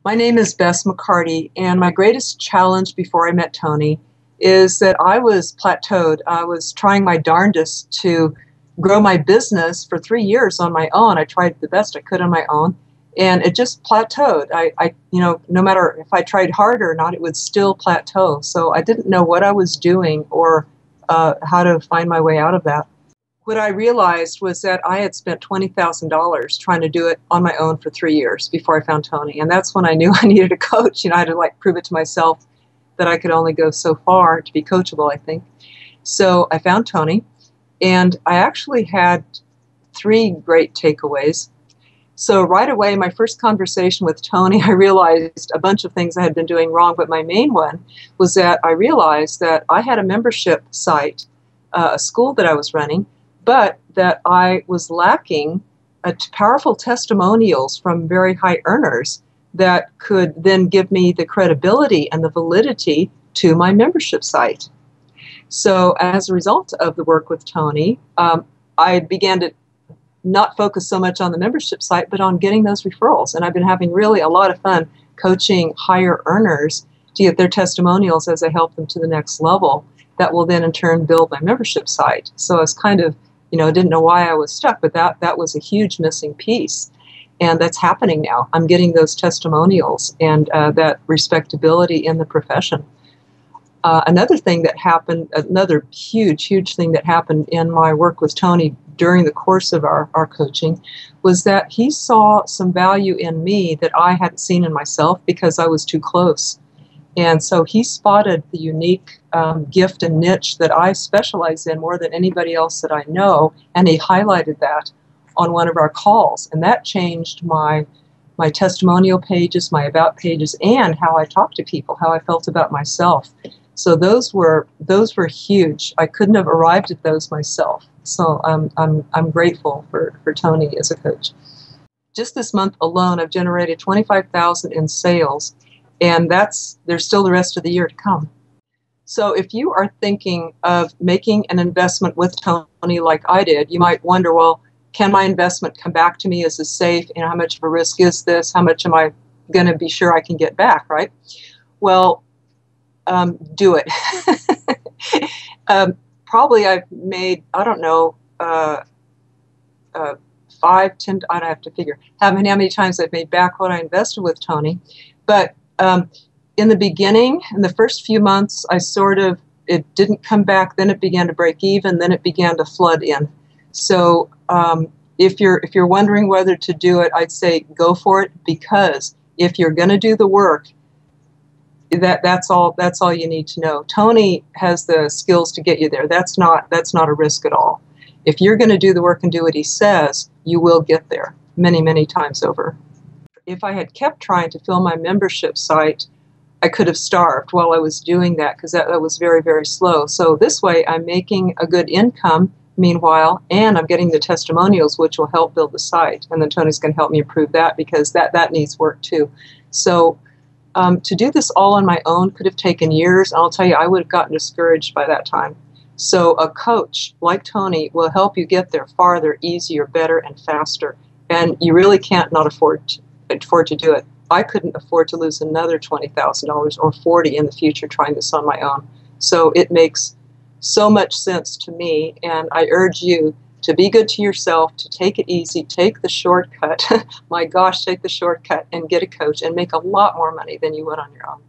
My name is Bess McCarty, and my greatest challenge before I met Tony is that I was plateaued. I was trying my darndest to grow my business for 3 years on my own. I tried the best I could on my own, and it just plateaued. No matter if I tried hard or not, it would still plateau. So I didn't know what I was doing or how to find my way out of that. What I realized was that I had spent $20,000 trying to do it on my own for 3 years before I found Tony. And that's when I knew I needed a coach. I had to prove it to myself that I could only go so far to be coachable, I think. So I found Tony, and I actually had three great takeaways. So right away, my first conversation with Tony, I realized a bunch of things I had been doing wrong, but my main one was that I realized that I had a membership site, a school that I was running, but that I was lacking powerful testimonials from very high earners that could then give me the credibility and the validity to my membership site. So as a result of the work with Tony, I began to not focus so much on the membership site, but on getting those referrals. And I've been having really a lot of fun coaching higher earners to get their testimonials as I help them to the next level. That will then in turn build my membership site. So I was kind of, didn't know why I was stuck, but that was a huge missing piece. And that's happening now. I'm getting those testimonials and that respectability in the profession. Another thing that happened, another huge thing that happened in my work with Tony during the course of our coaching was that he saw some value in me that I hadn't seen in myself because I was too close. And so he spotted the unique gift and niche that I specialize in more than anybody else that I know, and he highlighted that on one of our calls. And that changed my testimonial pages, my about pages, and how I talk to people, how I felt about myself. So those were huge. I couldn't have arrived at those myself. So I'm grateful for Tony as a coach. Just this month alone, I've generated $25,000 in sales. And there's still the rest of the year to come. So if you are thinking of making an investment with Tony like I did, you might wonder, well, can my investment come back to me? Is this safe? How much of a risk is this? How much am I going to be sure I can get back, right? Well, do it. Probably I've made, I don't know, 5, 10, I don't have to figure how many times I've made back what I invested with Tony. But in the beginning, in the first few months, it didn't come back, then it began to break even, then it began to flood in. So if you're wondering whether to do it, I'd say go for it, because if you're going to do the work, that's all you need to know. Tony has the skills to get you there. That's not a risk at all. If you're going to do the work and do what he says, you will get there many times over. If I had kept trying to fill my membership site, I could have starved while I was doing that, because that was very slow. So this way I'm making a good income meanwhile, and I'm getting the testimonials, which will help build the site. And then Tony's going to help me improve that, because that needs work too. So to do this all on my own could have taken years. And I'll tell you, I would have gotten discouraged by that time. So a coach like Tony will help you get there farther, easier, better, and faster. And you really can't not afford to do it. I couldn't afford to lose another $20,000 or $40,000 in the future trying this on my own. So it makes so much sense to me, and I urge you to be good to yourself, to take it easy, take the shortcut. My gosh, take the shortcut and get a coach and make a lot more money than you would on your own.